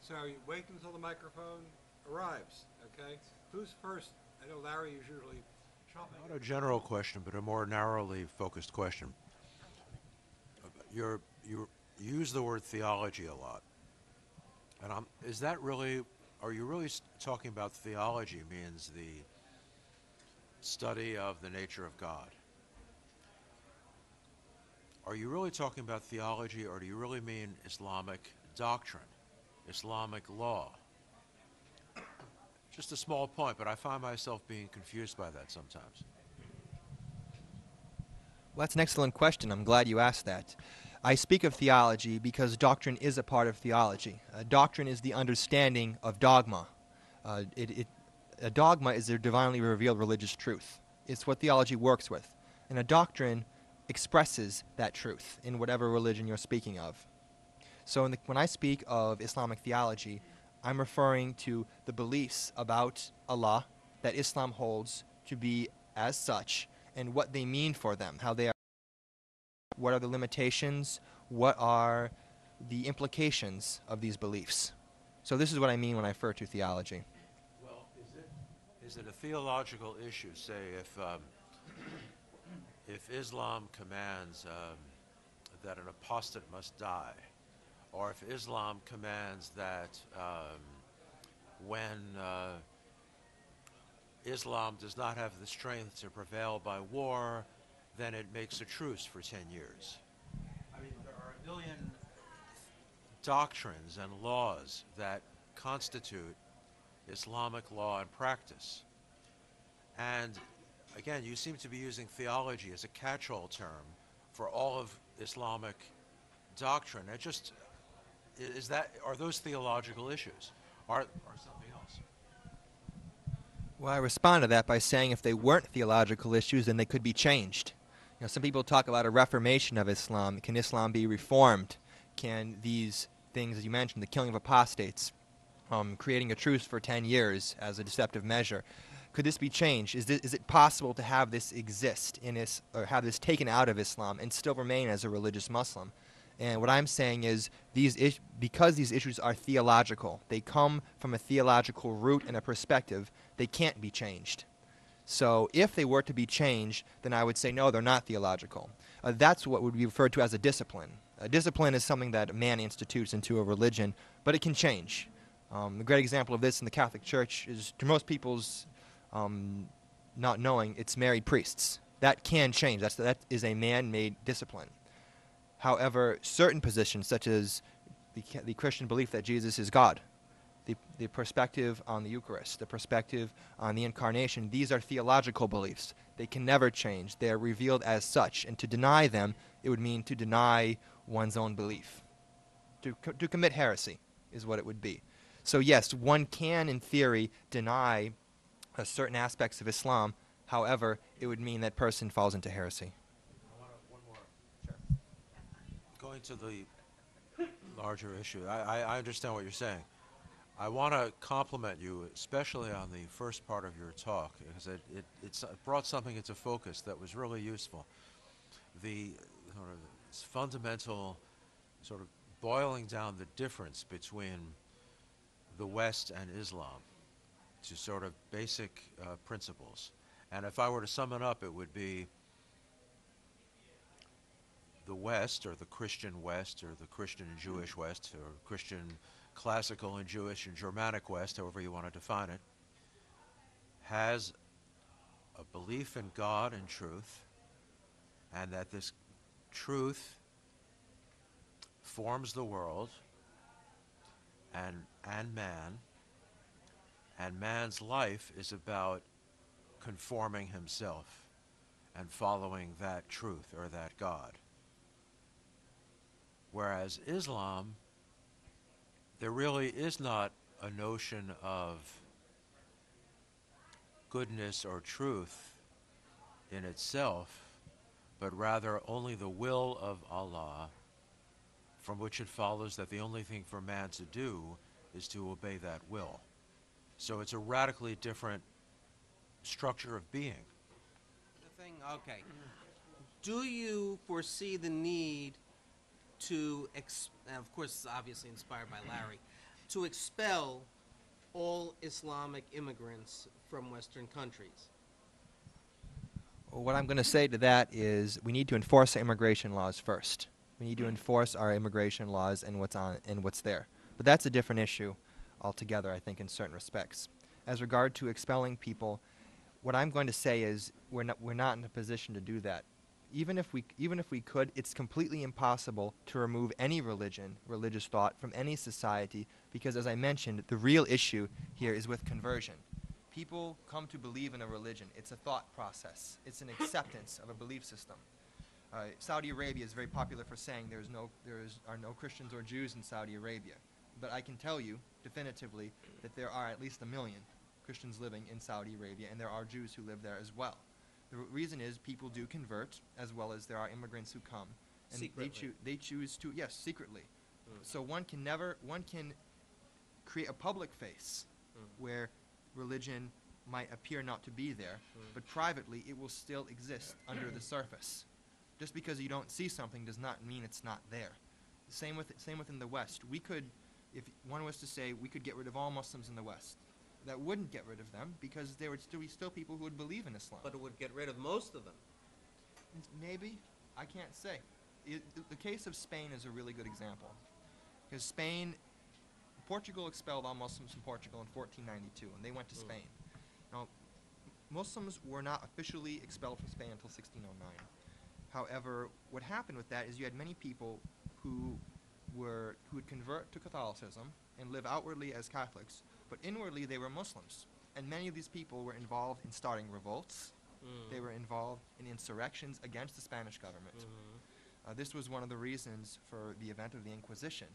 So you wait until the microphone arrives, okay? Who's first? I know Larry is usually chomping. Not a general question, but a more narrowly focused question. You use the word theology a lot, and is that really? Are you really talking about theology means the study of the nature of God? Are you really talking about theology, or do you really mean Islamic doctrine, Islamic law? Just a small point, but I find myself being confused by that sometimes. Well, that's an excellent question. I'm glad you asked that. I speak of theology because doctrine is a part of theology. Doctrine is the understanding of dogma. A dogma is a divinely revealed religious truth. It's what theology works with. And a doctrine expresses that truth in whatever religion you're speaking of. So when I speak of Islamic theology, I'm referring to the beliefs about Allah that Islam holds to be as such and what they mean for them, how they are, what are the limitations, what are the implications of these beliefs. So this is what I mean when I refer to theology. Well, is it a theological issue? Say, if Islam commands that an apostate must die, or if Islam commands that when Islam does not have the strength to prevail by war, then it makes a truce for 10 years. I mean, there are a million doctrines and laws that constitute Islamic law and practice. And again, you seem to be using theology as a catch-all term for all of Islamic doctrine. It just are those theological issues or something else? Well, I respond to that by saying if they weren't theological issues, then they could be changed. You know, some people talk about a reformation of Islam. Can Islam be reformed? Can these things, as you mentioned, the killing of apostates, creating a truce for 10 years as a deceptive measure, could this be changed? Is it possible to have this exist in this, or have this taken out of Islam and still remain as a religious Muslim? And what I'm saying is, because these issues are theological, they come from a theological root and a perspective, they can't be changed. So if they were to be changed, then I would say no, they're not theological. That's what would be referred to as a discipline. A discipline is something that a man institutes into a religion, but it can change. A great example of this in the Catholic Church is, to most people's not knowing, it's married priests. That can change. That is a man-made discipline. However, certain positions, such as the Christian belief that Jesus is God, the perspective on the Eucharist, the perspective on the Incarnation, these are theological beliefs. They can never change. They are revealed as such. And to deny them, it would mean to deny one's own belief. To commit heresy is what it would be. So yes, one can, in theory, deny certain aspects of Islam. However, it would mean that person falls into heresy. One more. Sure. Going to the larger issue, I understand what you're saying. I want to compliment you, especially on the first part of your talk, because it brought something into focus that was really useful. The sort of fundamental sort of boiling down the difference between the West and Islam to sort of basic principles. And if I were to sum it up, it would be the West, or the Christian West, or the Christian and Jewish West, or Christian classical and Jewish and Germanic West, however you want to define it, has a belief in God and truth, and that this truth forms the world and man, and man's life is about conforming himself and following that truth or that God. Whereas Islam, there really is not a notion of goodness or truth in itself, but rather only the will of Allah, from which it follows that the only thing for man to do is to obey that will. So it's a radically different structure of being. Okay. Do you foresee the need to, and of course, obviously inspired by Larry, to expel all Islamic immigrants from Western countries? Well, what I'm going to say to that is we need to enforce our immigration laws first. We need to enforce our immigration laws and what's there. But that's a different issue altogether, I think, in certain respects. As regard to expelling people, what I'm going to say is we're not in a position to do that. Even if we could, it's completely impossible to remove any religious thought from any society, because, as I mentioned, the real issue here is with conversion. People come to believe in a religion. It's a thought process. It's an acceptance of a belief system. Saudi Arabia is very popular for saying there are no Christians or Jews in Saudi Arabia. But I can tell you definitively that there are at least 1 million Christians living in Saudi Arabia, and there are Jews who live there as well. The reason is people do convert, as well as there are immigrants who come, and they choose to, yes, secretly. So one can create a public face where religion might appear not to be there, but privately it will still exist under the surface. Just because you don't see something does not mean it's not there. Same within the West. We could, if one was to say we could get rid of all Muslims in the West, that wouldn't get rid of them, because there would still be people who would believe in Islam. But it would get rid of most of them. Maybe. I can't say. The case of Spain is a really good example. Because Portugal expelled all Muslims from Portugal in 1492, and they went to Spain. Now, Muslims were not officially expelled from Spain until 1609. However, what happened with that is you had many people who would convert to Catholicism and live outwardly as Catholics, but inwardly they were Muslims. And many of these people were involved in starting revolts. They were involved in insurrections against the Spanish government. This was one of the reasons for the event of the Inquisition,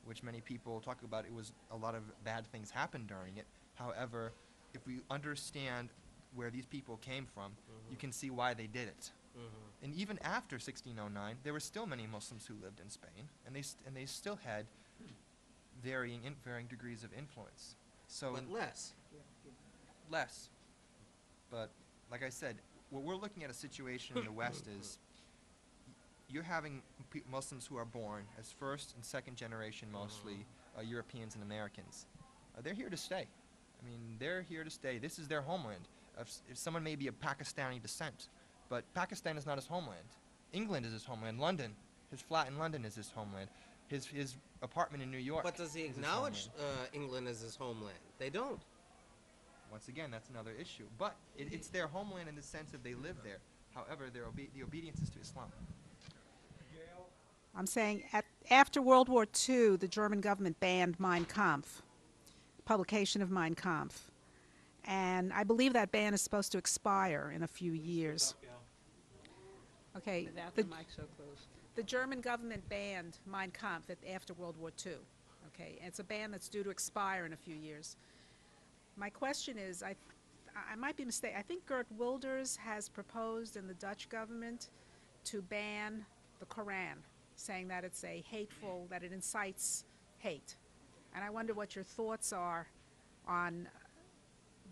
which many people talk about. It was a lot of bad things happened during it. However, if we understand where these people came from, you can see why they did it. And even after 1609, there were still many Muslims who lived in Spain, and they still had varying degrees of influence. So But less. less. But like I said, what we're looking at a situation in the West is you're having Muslims who are born as first and second generation, mostly Europeans and Americans. They're here to stay. I mean, they're here to stay. This is their homeland. If someone may be of Pakistani descent, but Pakistan is not his homeland. England is his homeland. London, his flat in London is his homeland. His apartment in New York. But does he is his acknowledge homeland. England as his homeland? They don't. Once again, that's another issue. But it's their homeland in the sense that they live there. However, the obedience is to Islam. I'm saying after World War II, the German government banned Mein Kampf, publication of Mein Kampf. And I believe that ban is supposed to expire in a few years. Okay, Without the mic so close. the German government banned Mein Kampf after World War II. Okay, and it's a ban that's due to expire in a few years. My question is, I might be mistaken. I think Geert Wilders has proposed in the Dutch government to ban the Quran, saying that it's a hateful, that it incites hate. And I wonder what your thoughts are on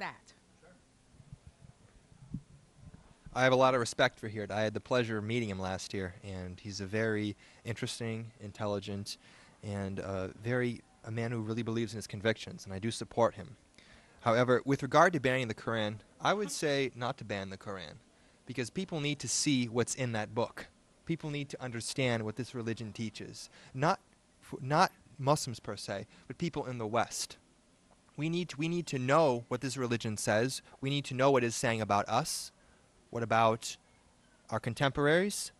that. I have a lot of respect for Geert. I had the pleasure of meeting him last year, and he's a very interesting, intelligent, and a man who really believes in his convictions, and I do support him. However, with regard to banning the Quran, I would say not to ban the Quran, because people need to see what's in that book. People need to understand what this religion teaches. Not Muslims per se, but people in the West. We need to know what this religion says. We need to know what it's saying about us, what about our contemporaries,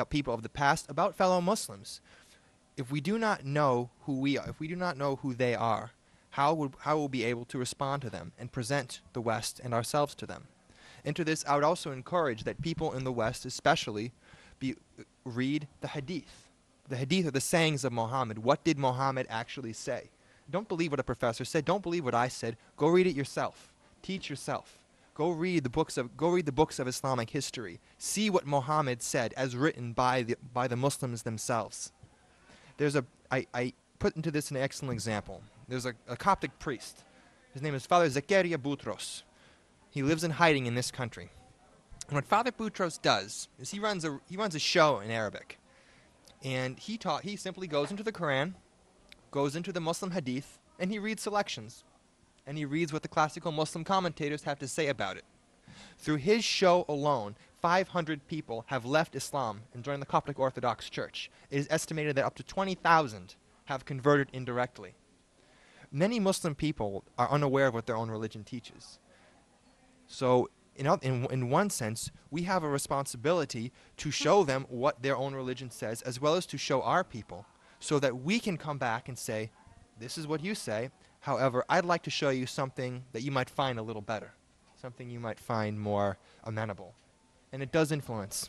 people of the past, about fellow Muslims. If we do not know who we are, if we do not know who they are, how will we be able to respond to them and present the West and ourselves to them? Into this, I would also encourage that people in the West especially read the Hadith. The Hadith are the sayings of Muhammad. What did Muhammad actually say? Don't believe what a professor said. Don't believe what I said. Go read it yourself. Teach yourself. Go read the books of Islamic history. See what Muhammad said as written by the Muslims themselves. I put into this an excellent example. There's a Coptic priest. His name is Father Zakaria Boutros. He lives in hiding in this country. And what Father Boutros does is he runs a show in Arabic. And he simply goes into the Quran, goes into the Muslim hadith and he reads selections. And he reads what the classical Muslim commentators have to say about it. Through his show alone, 500 people have left Islam and joined the Coptic Orthodox Church. It is estimated that up to 20,000 have converted indirectly. Many Muslim people are unaware of what their own religion teaches. So, in one sense, we have a responsibility to show them what their own religion says, as well as to show our people, so that we can come back and say, this is what you say, however, I'd like to show you something that you might find a little better, something you might find more amenable. And it does influence.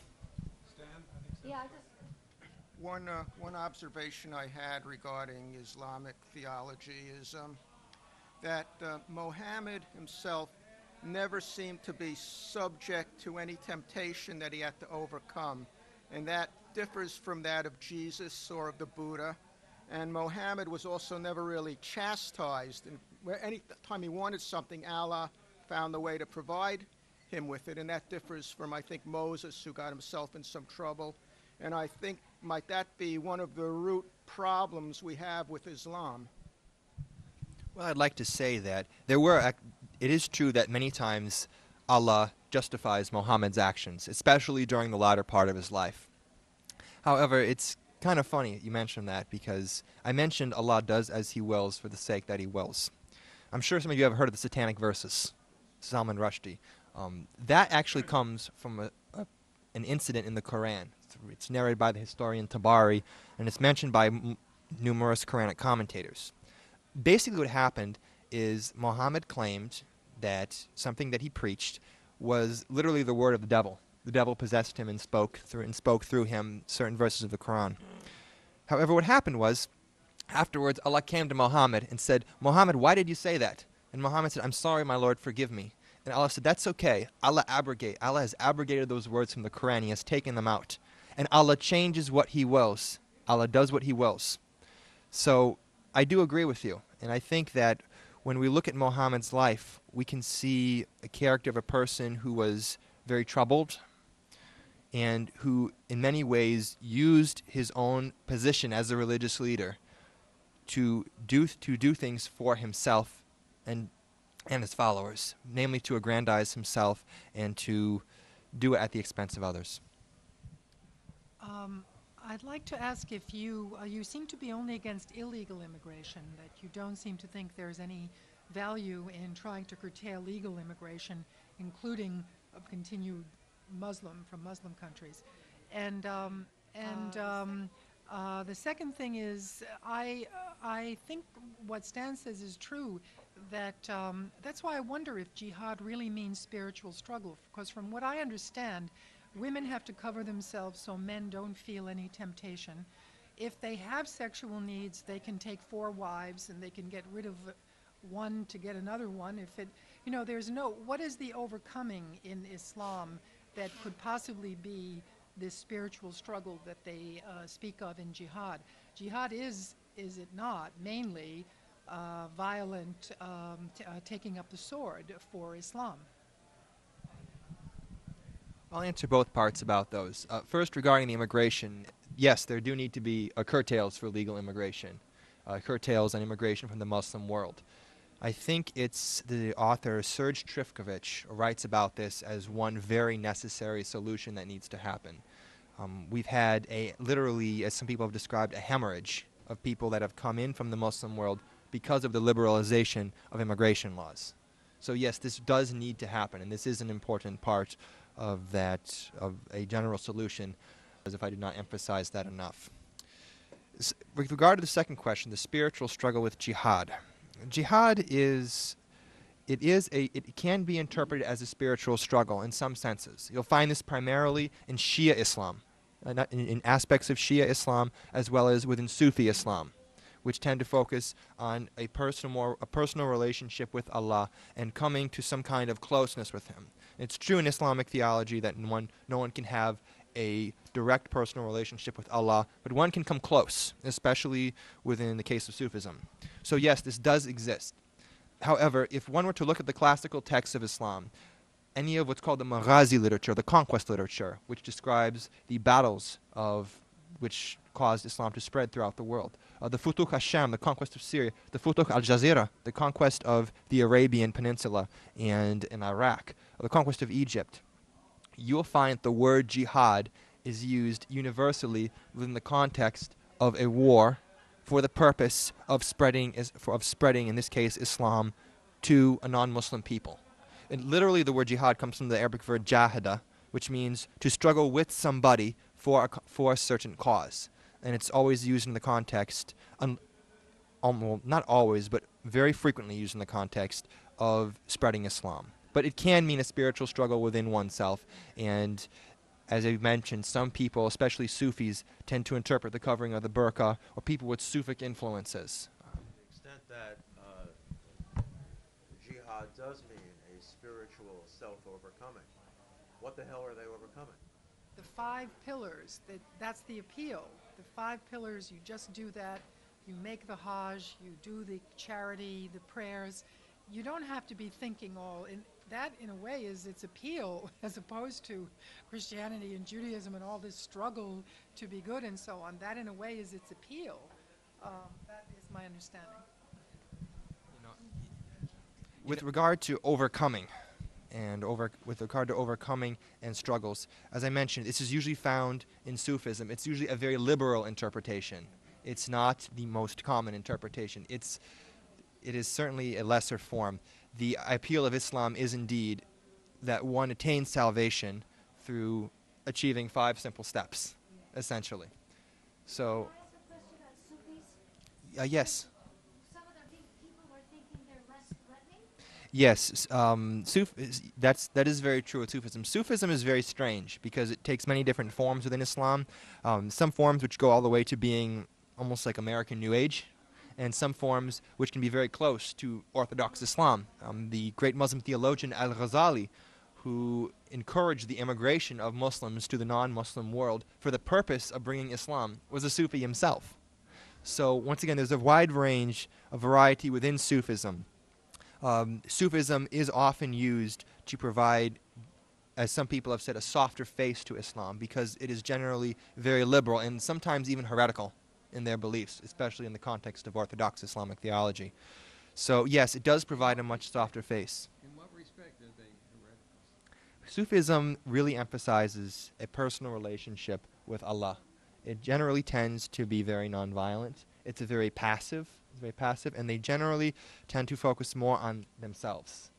Stan, I think so. Yeah, I just One observation I had regarding Islamic theology is that Muhammad himself never seemed to be subject to any temptation that he had to overcome, and that differs from that of Jesus or of the Buddha. And Muhammad was also never really chastised, and any time he wanted something, Allah found the way to provide him with it, and that differs from, I think, Moses, who got himself in some trouble. And I think, might that be one of the root problems we have with Islam? Well, I'd like to say that it is true that many times Allah justifies Muhammad's actions, especially during the latter part of his life. However, it's kind of funny you mentioned that, because I mentioned Allah does as he wills for the sake that he wills. I'm sure some of you have heard of the Satanic Verses, Salman Rushdie. That actually comes from an incident in the Quran. It's narrated by the historian Tabari, and it's mentioned by numerous Quranic commentators. Basically what happened is Muhammad claimed that something that he preached was literally the word of the devil. The devil possessed him and spoke through him certain verses of the Quran. However, what happened was, afterwards Allah came to Muhammad and said, Muhammad, why did you say that? And Muhammad said, I'm sorry, my Lord, forgive me. And Allah said, that's okay. Allah has abrogated those words from the Quran. He has taken them out. And Allah changes what he wills. Allah does what he wills. So I do agree with you. And I think that when we look at Muhammad's life, we can see a character of a person who was very troubled and who in many ways used his own position as a religious leader to do things for himself and his followers, namely to aggrandize himself and to do it at the expense of others. I'd like to ask if you seem to be only against illegal immigration, that you don't seem to think there's any value in trying to curtail legal immigration, including continued from Muslim countries. And the second thing is, I think what Stan says is true, that that's why I wonder if jihad really means spiritual struggle, because from what I understand, women have to cover themselves so men don't feel any temptation. If they have sexual needs, they can take 4 wives and they can get rid of one to get another one. If it, what is the overcoming in Islam that could possibly be this spiritual struggle that they speak of in jihad? Jihad is it not, mainly violent taking up the sword for Islam? I'll answer both parts about those. First, regarding the immigration, yes, there do need to be curtails for legal immigration, curtails on immigration from the Muslim world. I think it's the author Serge Trifkovich writes about this as one very necessary solution that needs to happen. We've had literally, as some people have described, a hemorrhage of people that have come in from the Muslim world because of the liberalization of immigration laws. So yes, this does need to happen, and this is an important part of a general solution, as if I did not emphasize that enough. With regard to the second question, the spiritual struggle with jihad. Jihad it can be interpreted as a spiritual struggle in some senses. You'll find this primarily in Shia Islam, in aspects of Shia Islam, as well as within Sufi Islam, which tend to focus on a personal relationship with Allah and coming to some kind of closeness with Him. It's true in Islamic theology that no one can have a direct personal relationship with Allah, but one can come close, especially within the case of Sufism. So yes, this does exist. However, if one were to look at the classical texts of Islam, any of what's called the Maghazi literature, the conquest literature, which describes the battles of which caused Islam to spread throughout the world. The Futuh Hasham, the conquest of Syria, the Futuh al-Jazeera, the conquest of the Arabian Peninsula and in Iraq, the conquest of Egypt. You'll find the word jihad is used universally within the context of a war for the purpose of spreading, in this case, Islam to a non-Muslim people. And literally the word jihad comes from the Arabic word jahada, which means to struggle with somebody for a certain cause. And it's always used in the context, not always, but very frequently used in the context of spreading Islam. But it can mean a spiritual struggle within oneself. And as I mentioned, some people, especially Sufis, tend to interpret the covering of the burqa, or people with Sufic influences. To the extent that jihad does mean a spiritual self-overcoming, what the hell are they overcoming? The 5 pillars, that's the appeal. The 5 pillars, you just do that. You make the Hajj, you do the charity, the prayers. You don't have to be thinking all. That, in a way, is its appeal, as opposed to Christianity and Judaism and all this struggle to be good and so on. That, in a way, is its appeal. That is my understanding. With regard to overcoming, and struggles, as I mentioned, this is usually found in Sufism. It's usually a very liberal interpretation. It's not the most common interpretation. It is certainly a lesser form. The appeal of Islam is indeed that one attains salvation through achieving 5 simple steps, essentially. So, Can I ask a question about Sufis? yes. Some of the people were thinking they're less threatening. Yes, that is very true with Sufism. Sufism is very strange because it takes many different forms within Islam. Some forms which go all the way to being almost like American New Age, and some forms which can be very close to Orthodox Islam. The great Muslim theologian Al-Ghazali, who encouraged the immigration of Muslims to the non-Muslim world for the purpose of bringing Islam, was a Sufi himself. So once again, there's a wide range of variety within Sufism. Sufism is often used to provide, as some people have said, a softer face to Islam because it is generally very liberal and sometimes even heretical in their beliefs, especially in the context of Orthodox Islamic theology. So yes, it does provide a much softer face. In what respect are they heretical? Sufism really emphasizes a personal relationship with Allah. It generally tends to be very nonviolent. It's very passive, and they generally tend to focus more on themselves,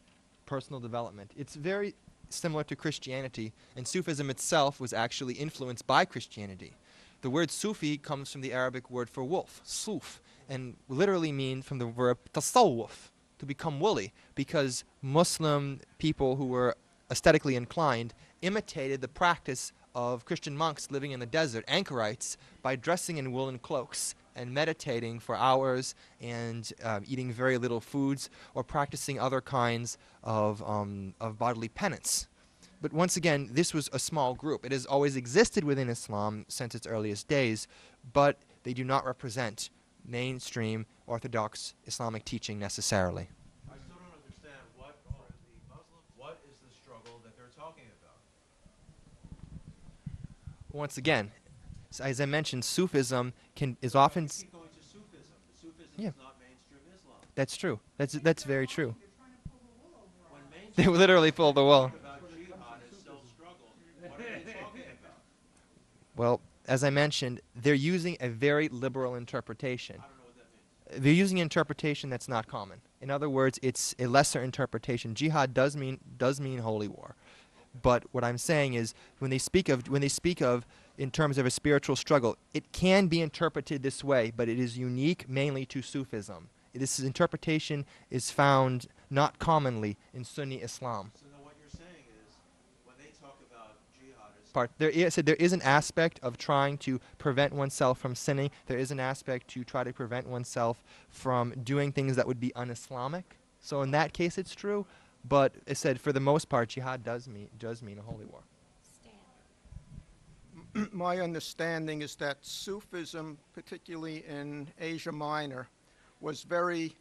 personal development. It's very similar to Christianity, and Sufism itself was actually influenced by Christianity. The word Sufi comes from the Arabic word for wolf, suf, and literally means from the verb tasawwuf, to become woolly, because Muslim people who were aesthetically inclined imitated the practice of Christian monks living in the desert, anchorites, by dressing in woolen cloaks and meditating for hours and eating very little foods or practicing other kinds of bodily penance. But once again, this was a small group. It has always existed within Islam since its earliest days, but they do not represent mainstream Orthodox Islamic teaching necessarily. I still don't understand what is the struggle that they're talking about? Once again, as I mentioned, Sufism is often... Keep going to Sufism. Sufism Yeah. is not mainstream Islam. That's true. That's very true. When They mainstream literally pull the wool. talk about jihad as self-struggle, what are they talking about? Well, as I mentioned, they're using a very liberal interpretation. I don't know what that means. They're using an interpretation that's not common. In other words, it's a lesser interpretation. Jihad does mean holy war. But what I'm saying is when they speak of in terms of a spiritual struggle, it can be interpreted this way, but it is unique mainly to Sufism. This interpretation is found not commonly in Sunni Islam. So then what you're saying is, when they talk about jihad as There is an aspect of trying to prevent oneself from sinning. There is an aspect to try to prevent oneself from doing things that would be un-Islamic. So in that case, it's true. But it said, for the most part, jihad does mean a holy war. My understanding is that Sufism, particularly in Asia Minor, was very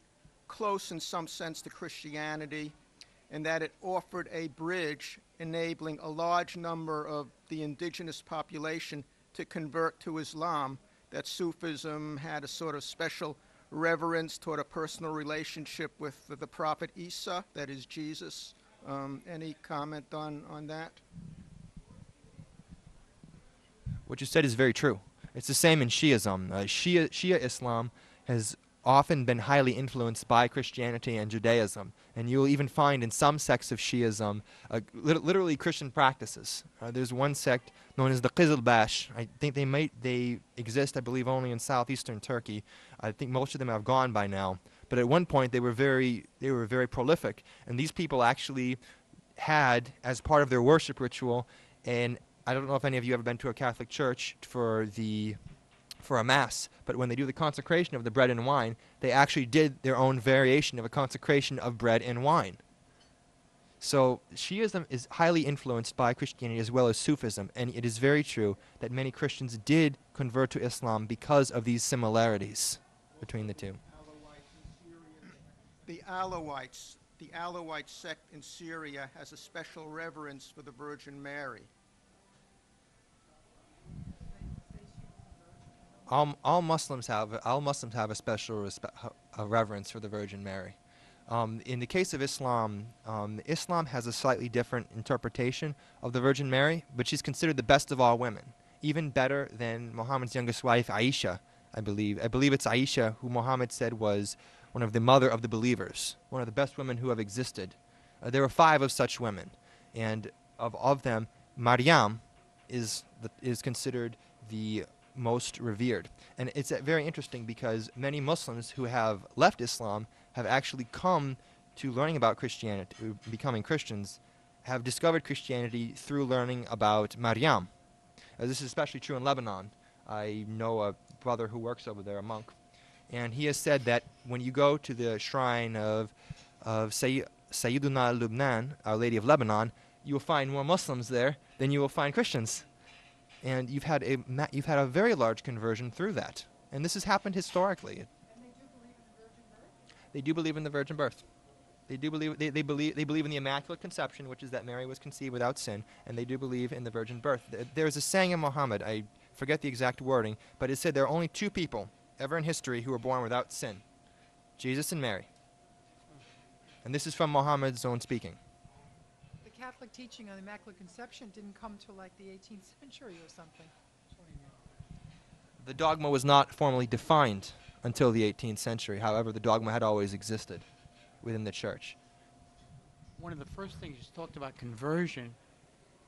close in some sense to Christianity, and that it offered a bridge enabling a large number of the indigenous population to convert to Islam, that Sufism had a sort of special reverence toward a personal relationship with the Prophet Isa, that is Jesus. Any comment on that? What you said is very true. It's the same in Shi'ism. Shia Islam has often been highly influenced by Christianity and Judaism, and you'll even find in some sects of Shi'ism literally Christian practices. There's one sect known as the Qizilbash. I think they exist, I believe, only in southeastern Turkey. I think most of them have gone by now. But at one point they were very prolific, and these people actually had, as part of their worship ritual, and I don't know if any of you have ever been to a Catholic church for a mass, but when they do the consecration of the bread and wine, they actually did their own variation of a consecration of bread and wine. So Shiism is highly influenced by Christianity as well as Sufism, and it is very true that many Christians did convert to Islam because of these similarities between the two. The Alawite sect in Syria has a special reverence for the Virgin Mary. All Muslims have a special reverence for the Virgin Mary. In the case of Islam, Islam has a slightly different interpretation of the Virgin Mary, but she's considered the best of all women, even better than Muhammad's youngest wife, Aisha, I believe. I believe it's Aisha who Muhammad said was one of the mother of the believers, one of the best women who have existed. There were 5 of such women, and of them, Maryam is considered the most revered. And it's very interesting because many Muslims who have left Islam have actually come to learning about Christianity, becoming Christians, have discovered Christianity through learning about Maryam. This is especially true in Lebanon. I know a brother who works over there, a monk, and he has said that when you go to the shrine of Sayyiduna Lubnan, Our Lady of Lebanon, you will find more Muslims there than you will find Christians. And you've had a very large conversion through that, and this has happened historically. And they do believe in the virgin birth. They do believe they believe in the Immaculate Conception, which is that Mary was conceived without sin, and they do believe in the virgin birth. There's a saying in Muhammad, I forget the exact wording, but it said there are only 2 people ever in history who were born without sin: Jesus and Mary. And this is from Muhammad's own speaking. Catholic teaching on the Immaculate Conception didn't come till like the 18th century or something. The dogma was not formally defined until the 18th century. However, the dogma had always existed within the church. One of the first things you talked about conversion,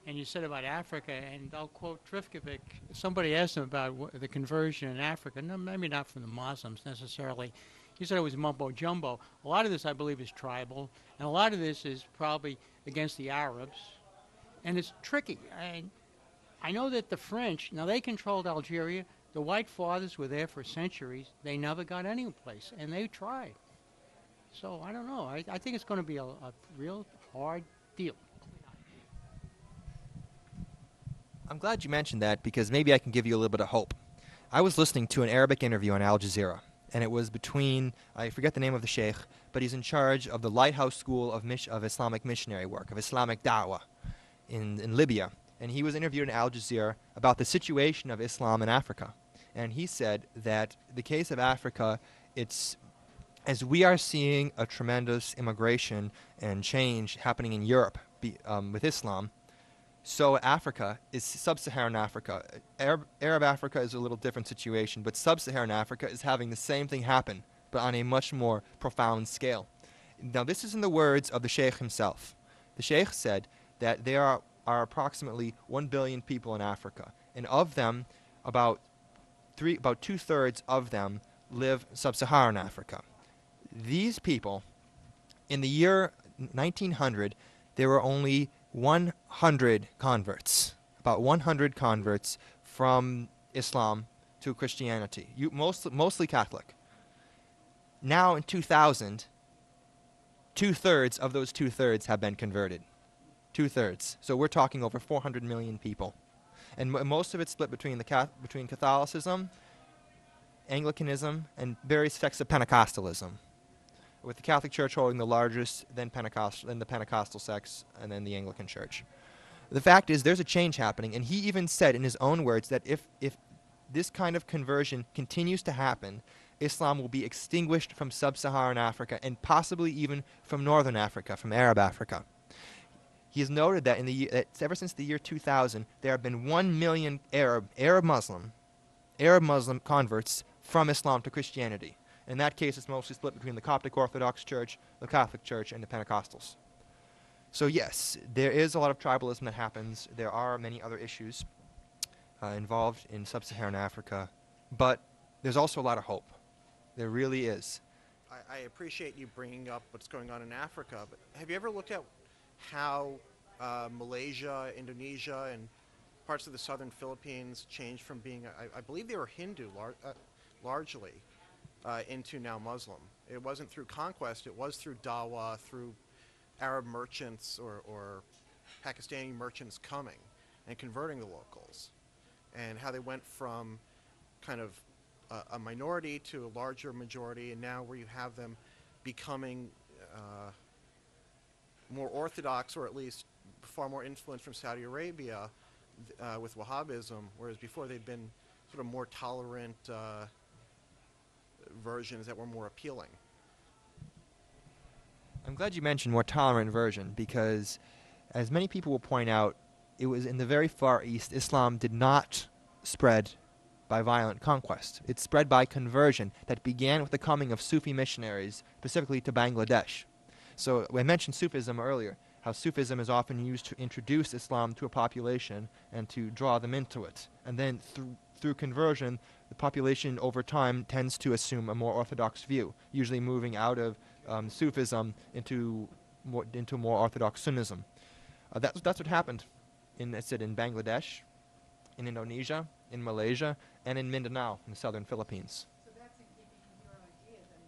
and you said about Africa, and I'll quote Trifkovic. Somebody asked him about the conversion in Africa, no, maybe not from the Muslims necessarily. He said it was mumbo jumbo. A lot of this, I believe, is tribal, and a lot of this is probably against the Arabs, and it's tricky. I know that the French, now they controlled Algeria. The White Fathers were there for centuries. They never got any place, and they tried. So I don't know. I think it's going to be a real hard deal. I'm glad you mentioned that because maybe I can give you a little bit of hope. I was listening to an Arabic interview on Al Jazeera, and it was between, I forget the name of the sheikh, but he's in charge of the Lighthouse School of Islamic missionary work, of Islamic da'wah in Libya. And he was interviewed in Al Jazeera about the situation of Islam in Africa. And he said that the case of Africa, it's, as we are seeing a tremendous immigration and change happening in Europe with Islam, so Africa is sub-Saharan Africa. Arab Africa is a little different situation, but sub-Saharan Africa is having the same thing happen, but on a much more profound scale. Now, this is in the words of the Sheikh himself. The Sheikh said that there are approximately 1 billion people in Africa, and of them, about 2/3 of them live sub-Saharan Africa. These people, in the year 1900, there were only 100 converts, about 100 converts from Islam to Christianity, mostly Catholic. Now in 2000, 2/3 of those 2/3 have been converted. 2/3. So we're talking over 400 million people. And most of it's split between between Catholicism, Anglicanism, and various sects of Pentecostalism, with the Catholic Church holding the largest, then the Pentecostal sects, and then the Anglican Church. The fact is there's a change happening, and he even said in his own words that if this kind of conversion continues to happen, Islam will be extinguished from sub-Saharan Africa and possibly even from northern Africa, from Arab Africa. He has noted that ever since the year 2000, there have been 1 million Arab Muslim converts from Islam to Christianity. In that case, it's mostly split between the Coptic Orthodox Church, the Catholic Church, and the Pentecostals. So yes, there is a lot of tribalism that happens. There are many other issues involved in sub-Saharan Africa, but there's also a lot of hope. There really is. I appreciate you bringing up what's going on in Africa, but have you ever looked at how Malaysia, Indonesia, and parts of the southern Philippines changed from being, I believe they were Hindu largely, into now Muslim? It wasn't through conquest, it was through dawah, through Arab merchants or Pakistani merchants coming and converting the locals, and how they went from kind of a minority to a larger majority, and now where you have them becoming more orthodox, or at least far more influence from Saudi Arabia with Wahhabism, whereas before they'd been sort of more tolerant versions that were more appealing. I'm glad you mentioned more tolerant version because, as many people will point out, it was in the very Far East. Islam did not spread by violent conquest. It spread by conversion that began with the coming of Sufi missionaries, specifically to Bangladesh. So I mentioned Sufism earlier, how Sufism is often used to introduce Islam to a population and to draw them into it. And then through conversion, the population over time tends to assume a more orthodox view, usually moving out of Sufism into more orthodox Sunnism. That's what happened in Bangladesh, in Indonesia, in Malaysia, and in Mindanao, in the southern Philippines. So that's in keeping with your idea that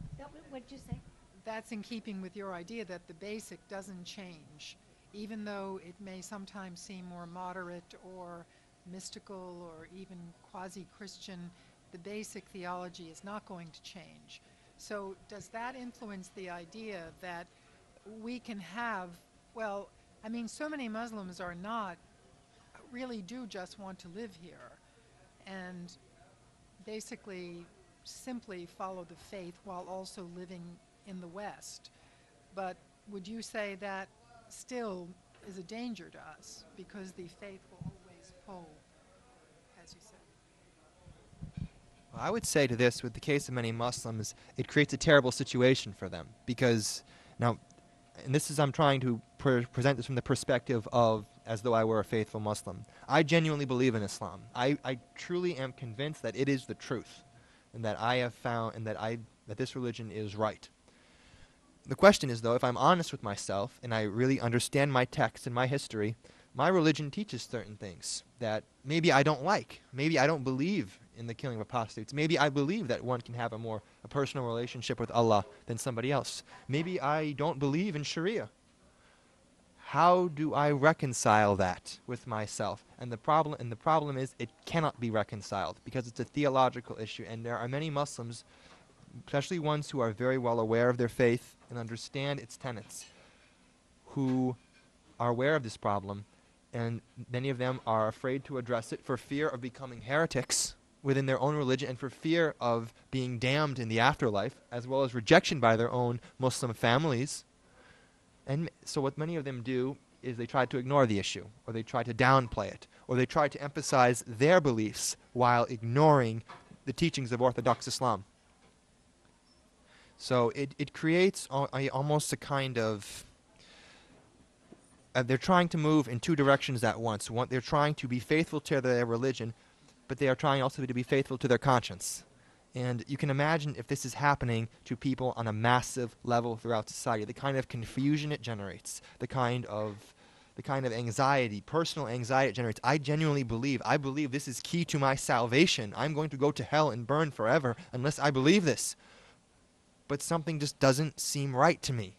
it changed. What'd you say? That's in keeping with your idea that the basic doesn't change, even though it may sometimes seem more moderate or mystical or even quasi-Christian, the basic theology is not going to change. So does that influence the idea that we can have, well, I mean, so many Muslims are not, really do just want to live here and basically simply follow the faith while also living in the West. But would you say that still is a danger to us because the faith will always pull, as you said? Well, I would say to this, with the case of many Muslims, it creates a terrible situation for them because now, and this is, I'm trying to present this from the perspective of as though I were a faithful Muslim. I genuinely believe in Islam. I truly am convinced that it is the truth and that I have found and that this religion is right. The question is, though, if I'm honest with myself and I really understand my text and my history, my religion teaches certain things that maybe I don't like. Maybe I don't believe in the killing of apostates. Maybe I believe that one can have a personal relationship with Allah than somebody else. Maybe I don't believe in Sharia. How do I reconcile that with myself? And the problem is it cannot be reconciled because it's a theological issue, and there are many Muslims, especially ones who are very well aware of their faith and understand its tenets, who are aware of this problem, and many of them are afraid to address it for fear of becoming heretics within their own religion and for fear of being damned in the afterlife, as well as rejection by their own Muslim families. And so what many of them do is they try to ignore the issue, or they try to downplay it, or they try to emphasize their beliefs while ignoring the teachings of Orthodox Islam. So it creates almost a kind of... they're trying to move in two directions at once. They're trying to be faithful to their religion, but they are trying also to be faithful to their conscience. And you can imagine if this is happening to people on a massive level throughout society, the kind of confusion it generates, the kind of anxiety, personal anxiety it generates. I genuinely believe this is key to my salvation. I'm going to go to hell and burn forever unless I believe this. But something just doesn't seem right to me.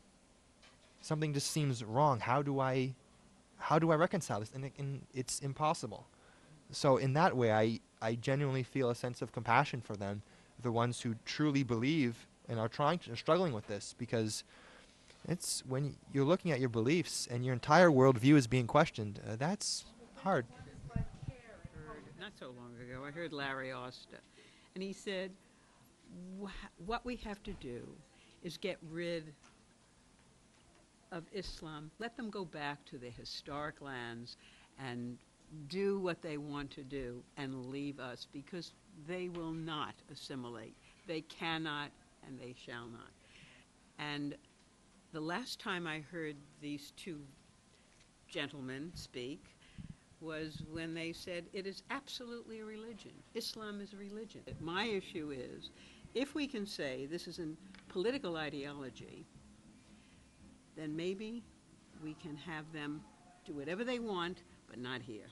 Something just seems wrong. How do I reconcile this? And it's impossible. So in that way, I genuinely feel a sense of compassion for them, the ones who truly believe and are struggling with this, because It's when you're looking at your beliefs and your entire worldview is being questioned. That's hard. Not so long ago, I heard Larry Oster, and he said, what we have to do is get rid of Islam, let them go back to their historic lands and do what they want to do and leave us, because they will not assimilate. They cannot and they shall not. And the last time I heard these two gentlemen speak was when they said it is absolutely a religion. Islam is a religion. My issue is, if we can say this is a political ideology, then maybe we can have them do whatever they want, but not here.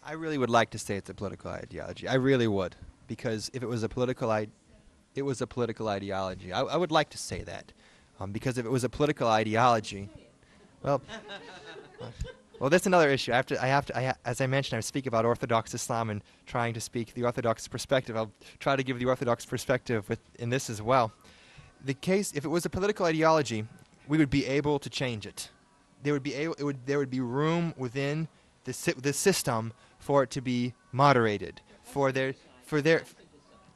I really would like to say it's a political ideology. I really would, because if it was a political ideology. I would like to say that, because if it was a political ideology, well, that's another issue. As I mentioned, I speak about Orthodox Islam and trying to speak the Orthodox perspective. I'll try to give the Orthodox perspective in this as well. The case, if it was a political ideology, we would be able to change it. There would be room within the system for it to be moderated, for there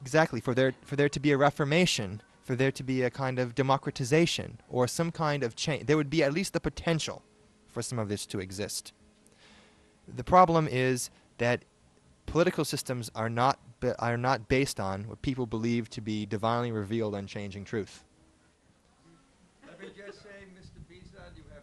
to be a reformation, for there to be a kind of democratization or some kind of change. There would be at least the potential for some of this to exist. The problem is that political systems are not based on what people believe to be divinely revealed unchanging truth. Let me just say, Mr. Bieszad, you have